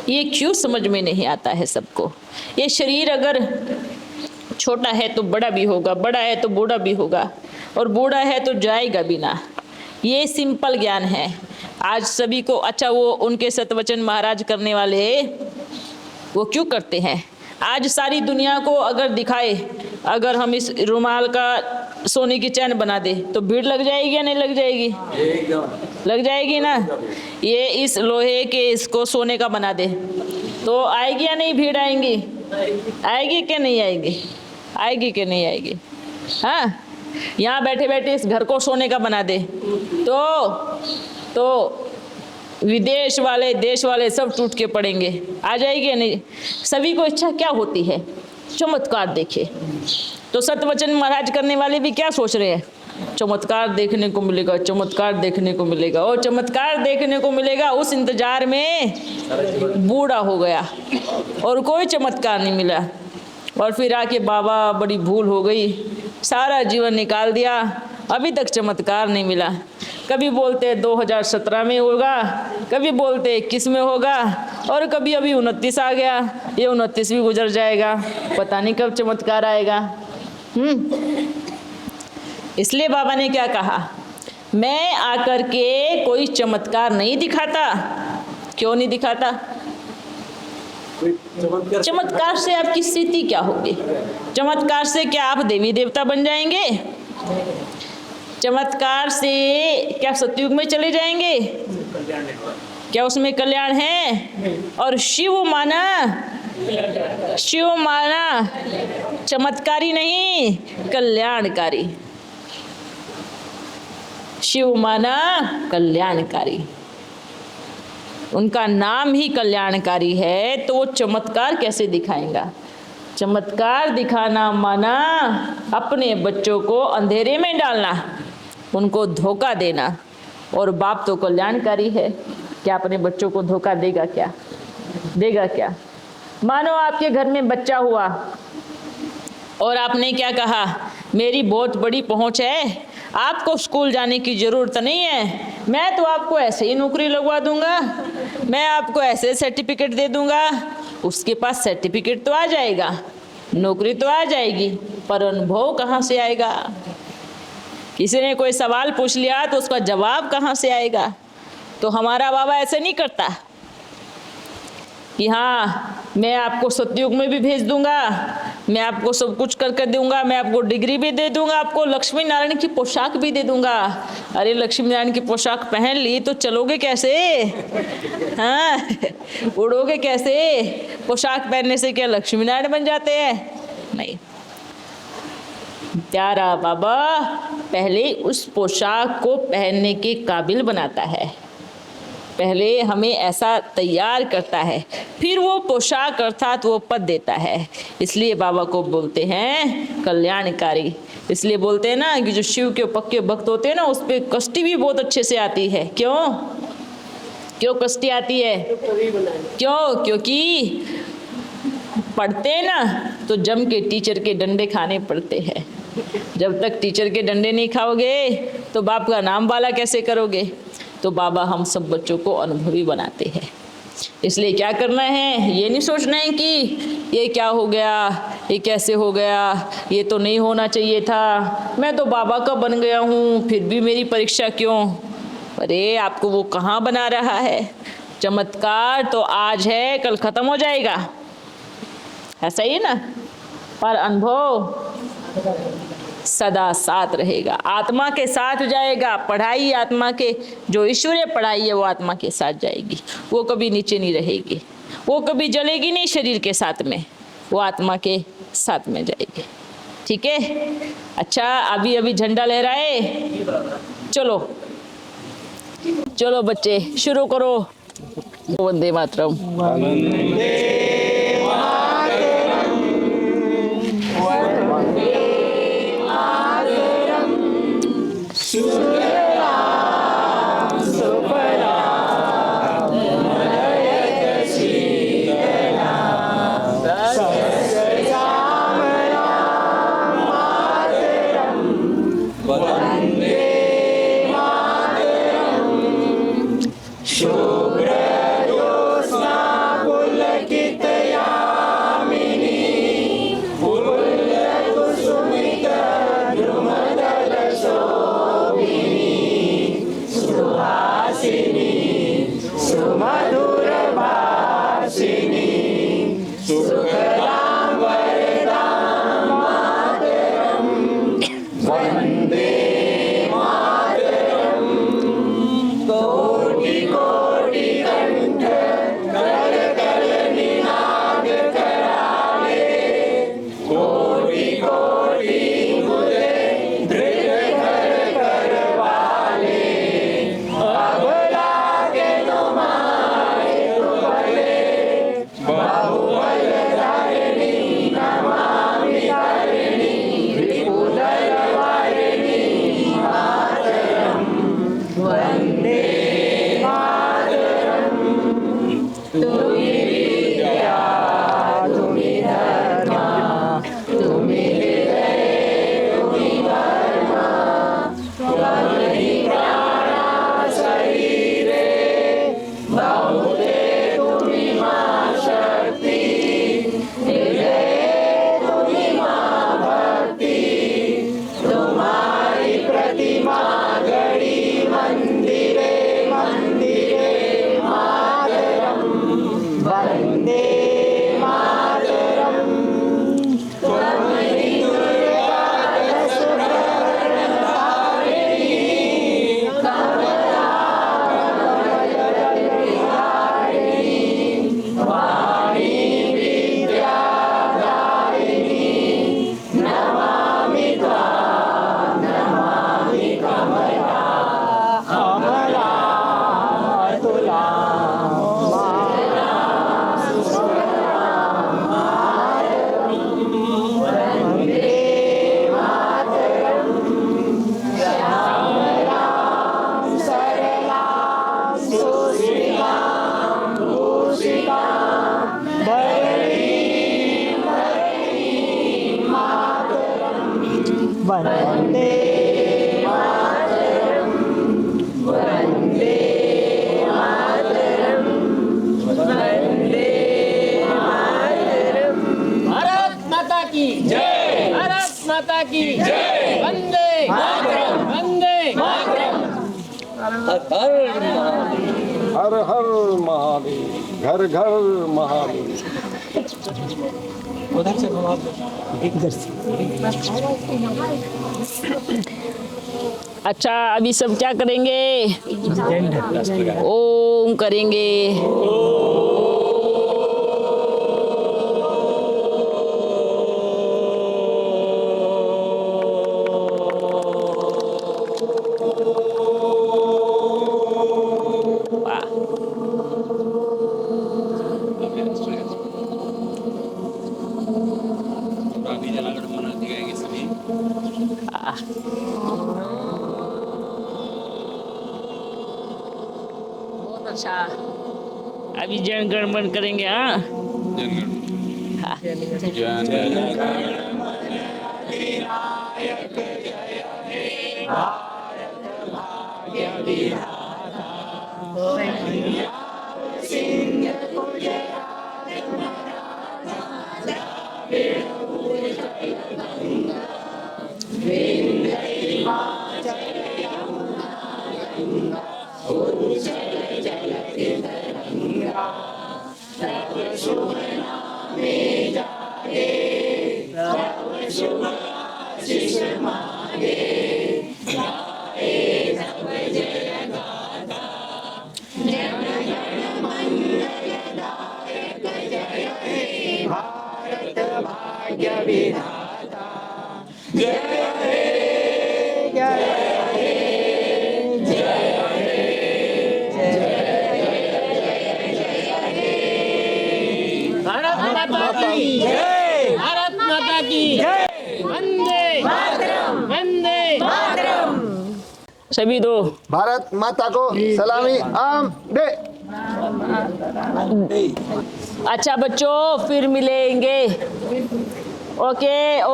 ये क्यों समझ में नहीं आता है सबको? ये शरीर अगर छोटा है तो बड़ा भी होगा, बड़ा है तो बूढ़ा भी होगा, और बूढ़ा है तो जाएगा भी ना। ये सिंपल ज्ञान है आज सभी को। अच्छा वो उनके सतवचन महाराज करने वाले वो क्यों करते हैं? आज सारी दुनिया को अगर दिखाए, अगर हम इस रुमाल का सोने की चैन बना दे तो भीड़ लग जाएगी या नहीं लग जाएगी? एकदम लग जाएगी ना। ये इस लोहे के इसको सोने का बना दे तो आएगी या नहीं भीड़? आएंगी, आएगी कि नहीं आएगी? आएगी कि नहीं आएगी? हाँ, यहाँ बैठे बैठे इस घर को सोने का बना दे तो विदेश वाले देश वाले सब टूट के पड़ेंगे। आ जाएगी या नहीं? सभी को इच्छा क्या होती है? चमत्कार देखे। तो सतवचन महाराज करने वाले भी क्या सोच रहे हैं? चमत्कार देखने को मिलेगा, चमत्कार देखने को मिलेगा, और चमत्कार देखने को मिलेगा। उस इंतजार में बूढ़ा हो गया और कोई चमत्कार नहीं मिला, और फिर आके बाबा बड़ी भूल हो गई, सारा जीवन निकाल दिया, अभी तक चमत्कार नहीं मिला। कभी बोलते 2017 में होगा, कभी बोलते 21 में होगा, और कभी अभी 29 आ गया, ये 29 भी गुजर जाएगा, पता नहीं कब चमत्कार आएगा। इसलिए बाबा ने क्या कहा, मैं आकर के कोई चमत्कार नहीं दिखाता। क्यों नहीं दिखाता? चमत्कार से आपकी स्थिति क्या होगी? चमत्कार से क्या आप देवी देवता बन जाएंगे? चमत्कार से क्या सतयुग में चले जाएंगे? क्या उसमें कल्याण है? और शिव माना चमत्कारी नहीं, कल्याणकारी। शिव माना कल्याणकारी, उनका नाम ही कल्याणकारी है, तो वो चमत्कार कैसे दिखाएगा? चमत्कार दिखाना माना अपने बच्चों को अंधेरे में डालना, उनको धोखा देना। और बाप तो कल्याणकारी है, क्या अपने बच्चों को धोखा देगा? क्या देगा? क्या? मानो आपके घर में बच्चा हुआ और आपने क्या कहा, मेरी बहुत बड़ी पहुंच है, आपको स्कूल जाने की ज़रूरत नहीं है, मैं तो आपको ऐसे ही नौकरी लगवा दूंगा, मैं आपको ऐसे सर्टिफिकेट दे दूंगा, उसके पास सर्टिफिकेट तो आ जाएगा, नौकरी तो आ जाएगी, पर अनुभव कहाँ से आएगा? किसी ने कोई सवाल पूछ लिया तो उसका जवाब कहाँ से आएगा? तो हमारा बाबा ऐसे नहीं करता कि हाँ मैं आपको सतयुग में भी भेज दूंगा, मैं आपको सब कुछ करके दूंगा, मैं आपको डिग्री भी दे दूंगा, आपको लक्ष्मी नारायण की पोशाक भी दे दूंगा। अरे लक्ष्मी नारायण की पोशाक पहन ली तो चलोगे कैसे? हाँ, उड़ोगे कैसे? पोशाक पहनने से क्या लक्ष्मी नारायण बन जाते हैं? नहीं। प्यारा बाबा पहले उस पोशाक को पहनने के काबिल बनाता है, पहले हमें ऐसा तैयार करता है, फिर वो पोशाक अर्थात वो पद देता है। इसलिए बाबा को बोलते हैं कल्याणकारी। इसलिए बोलते हैं ना कि जो शिव के पक्के भक्त होते हैं ना, उस पर कष्टी भी बहुत अच्छे से आती है। क्यों कष्टी आती है? क्यों? क्योंकि पढ़ते हैं ना तो जम के टीचर के डंडे खाने पड़ते हैं। जब तक टीचर के डंडे नहीं खाओगे तो बाप का नाम वाला कैसे करोगे? तो बाबा हम सब बच्चों को अनुभवी बनाते हैं। इसलिए क्या करना है, ये नहीं सोचना है कि ये क्या हो गया, ये कैसे हो गया, ये तो नहीं होना चाहिए था, मैं तो बाबा का बन गया हूँ फिर भी मेरी परीक्षा क्यों? अरे आपको वो कहाँ बना रहा है? चमत्कार तो आज है, कल खत्म हो जाएगा, ऐसा ही है ना। पर अनुभव सदा साथ रहेगा, आत्मा के साथ जाएगा। पढ़ाई आत्मा के, जो ईश्वरीय पढ़ाई है वो आत्मा के साथ जाएगी, वो कभी नीचे नहीं रहेगी, वो कभी जलेगी नहीं शरीर के साथ में, वो आत्मा के साथ में जाएगी। ठीक है? अच्छा, अभी झंडा लहराए, चलो चलो बच्चे शुरू करो। वंदे मातरम। की जय, भारत माता की जय, वंदे मातरम, वंदे मातरम। हर हर महादेव, घर घर महादेव। अच्छा, अभी सब क्या करेंगे? ओम करेंगे। वाह। बहुत अच्छा। अभी जन गण मन करेंगे। हाँ, भारत माता की जय, भारत माता की जय, वंदे मातरम, वंदे मातरम। सभी दो। भारत माता को सलामी आम दे। अच्छा बच्चों, फिर मिलेंगे। ओके, ओ